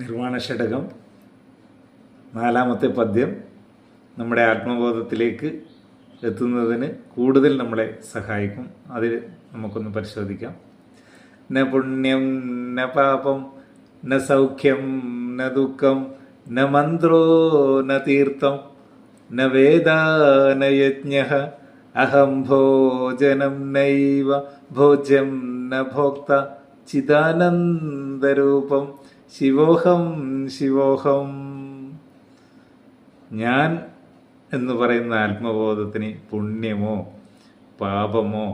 നിർവാണ ഷഡകം നാലാമത്തെ പദ്യം നമ്മുടെ ആത്മബോധത്തിലേക്ക് എത്തുന്നതിന് കൂടുതൽ നമ്മളെ സഹായിക്കും. അതിൽ നമുക്കൊന്ന് പരിശോധിക്കാം. ന പുണ്യം ന പാപം ന സൗഖ്യം ന ദുഃഖം ന മന്ത്രോ ന തീർത്ഥം ന വേദ ന യജ്ഞഃ അഹം ഭോജനം നൈവ ഭോജ്യം ന ഭോക്ത ചിദാനന്ദരൂപം ശിവോഹം ശിവോഹം. ഞാൻ എന്ന് പറയുന്ന ആത്മബോധത്തിന് പുണ്യമോ പാപമോ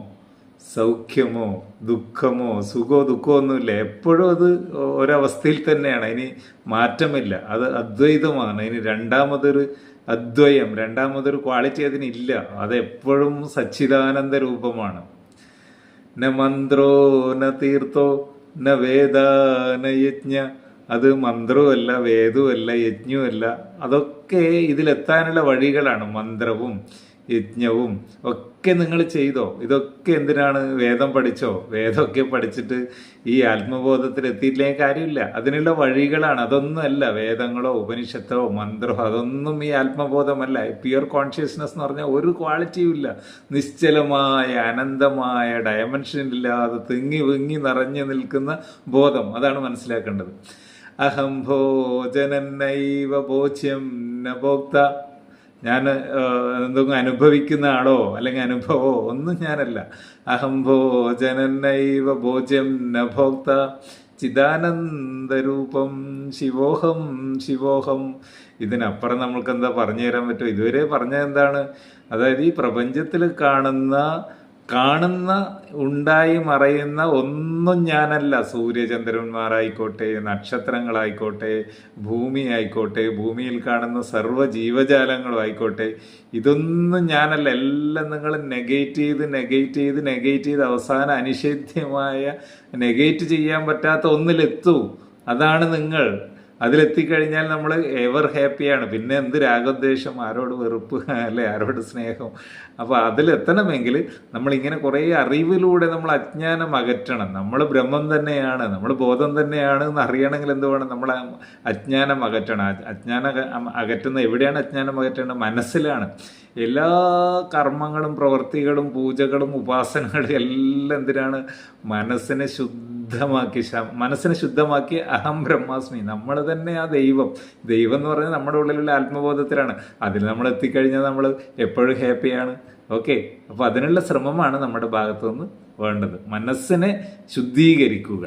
സൗഖ്യമോ ദുഃഖമോ സുഖമോ ദുഃഖമോ ഒന്നുമില്ല. എപ്പോഴും അത് ഒരവസ്ഥയിൽ തന്നെയാണ്, ഇനി മാറ്റമില്ല. അത് അദ്വൈതമാണ്. ഇനി രണ്ടാമതൊരു അദ്വയം, രണ്ടാമതൊരു ക്വാളിറ്റി അതിനില്ല. അതെപ്പോഴും സച്ചിദാനന്ദ രൂപമാണ്. ന മന്ത്രോ ന തീർത്ഥോ ന വേദ ന യജ്ഞ. അത് മന്ത്രവുമല്ല, വേദവുമല്ല, യജ്ഞവുമല്ല. അതൊക്കെ ഇതിലെത്താനുള്ള വഴികളാണ്. മന്ത്രവും യജ്ഞവും ഒക്കെ നിങ്ങൾ ചെയ്തോ. ഇതൊക്കെ എന്തിനാണ്? വേദം പഠിച്ചോ? വേദമൊക്കെ പഠിച്ചിട്ട് ഈ ആത്മബോധത്തിൽ എത്തിയിട്ടില്ലെങ്കിൽ കാര്യമില്ല. അതിനുള്ള വഴികളാണ്. അതൊന്നുമല്ല വേദങ്ങളോ ഉപനിഷത്തോ മന്ത്രമോ. അതൊന്നും ഈ ആത്മബോധമല്ല. പ്യുവർ കോൺഷ്യസ്നെസ് എന്ന് പറഞ്ഞാൽ ഒരു ക്വാളിറ്റിയും ഇല്ല. നിശ്ചലമായ അനന്തമായ ഡയമെൻഷൻ ഇല്ലാതെ തിങ്ങി വിങ്ങി നിറഞ്ഞു നിൽക്കുന്ന ബോധം. അതാണ് മനസ്സിലാക്കേണ്ടത്. അഹം ഭോജനൈവ ഭോജ്യം ന ഭോക്ത. ഞാൻ എന്തെങ്കിലും അനുഭവിക്കുന്ന ആളോ അല്ലെങ്കിൽ അനുഭവമോ ഒന്നും ഞാനല്ല. അഹം ഭോജനൈവ ഭോജ്യം ന ഭോക്ത ചിദാനന്ദരൂപം ശിവോഹം ശിവോഹം. ഇതിനപ്പുറം നമ്മൾക്ക് എന്താ പറഞ്ഞു തരാൻ പറ്റുമോ? ഇതുവരെ പറഞ്ഞത് എന്താണ്? അതായത് ഈ പ്രപഞ്ചത്തിൽ കാണുന്ന ഉണ്ടായി മറയുന്ന ഒന്നും ഞാനല്ല. സൂര്യചന്ദ്രന്മാരായിക്കോട്ടെ, നക്ഷത്രങ്ങളായിക്കോട്ടെ, ഭൂമി ആയിക്കോട്ടെ, ഭൂമിയിൽ കാണുന്ന സർവ്വ ജീവജാലങ്ങളും ആയിക്കോട്ടെ, ഇതൊന്നും ഞാനല്ല. എല്ലാം നിങ്ങൾ നെഗേറ്റ് ചെയ്ത് അവസാനം അനിഷേധ്യമായ നെഗേറ്റ് ചെയ്യാൻ പറ്റാത്ത ഒന്നിലെത്തൂ. അതാണ് നിങ്ങൾ. അതിലെത്തിക്കഴിഞ്ഞാൽ നമ്മൾ എവർ ഹാപ്പിയാണ്. പിന്നെ എന്ത് രാഗദ്വേഷം, ആരോട് വെറുപ്പ്, അല്ലെ ആരോട് സ്നേഹം. അപ്പോൾ അതിലെത്തണമെങ്കിൽ നമ്മളിങ്ങനെ കുറേ അറിവിലൂടെ നമ്മൾ അജ്ഞാനം അകറ്റണം. നമ്മൾ ബ്രഹ്മം തന്നെയാണ്, നമ്മൾ ബോധം തന്നെയാണ് എന്ന് അറിയണമെങ്കിൽ എന്ത് വേണം? നമ്മൾ അജ്ഞാനം അകറ്റണം. അജ്ഞാനം അകറ്റുന്ന എവിടെയാണ്? അജ്ഞാനം അകറ്റേണ്ടത് മനസ്സിലാണ്. എല്ലാ കർമ്മങ്ങളും പ്രവൃത്തികളും പൂജകളും ഉപാസനകളും എല്ലാം എന്തിനാണ്? മനസ്സിനെ ശുദ്ധമാക്കി അഹം ബ്രഹ്മാസ്മി. നമ്മൾ തന്നെ ആ ദൈവം എന്ന് പറയുന്നത് നമ്മുടെ ഉള്ളിലുള്ള ആത്മബോധത്തിലാണ്. അതിൽ നമ്മൾ എത്തിക്കഴിഞ്ഞാൽ നമ്മൾ എപ്പോഴും ഹാപ്പിയാണ്. ഓക്കെ, അപ്പോൾ അതിനുള്ള ശ്രമമാണ് നമ്മുടെ ഭാഗത്തുനിന്ന് വേണ്ടത്. മനസ്സിനെ ശുദ്ധീകരിക്കുക.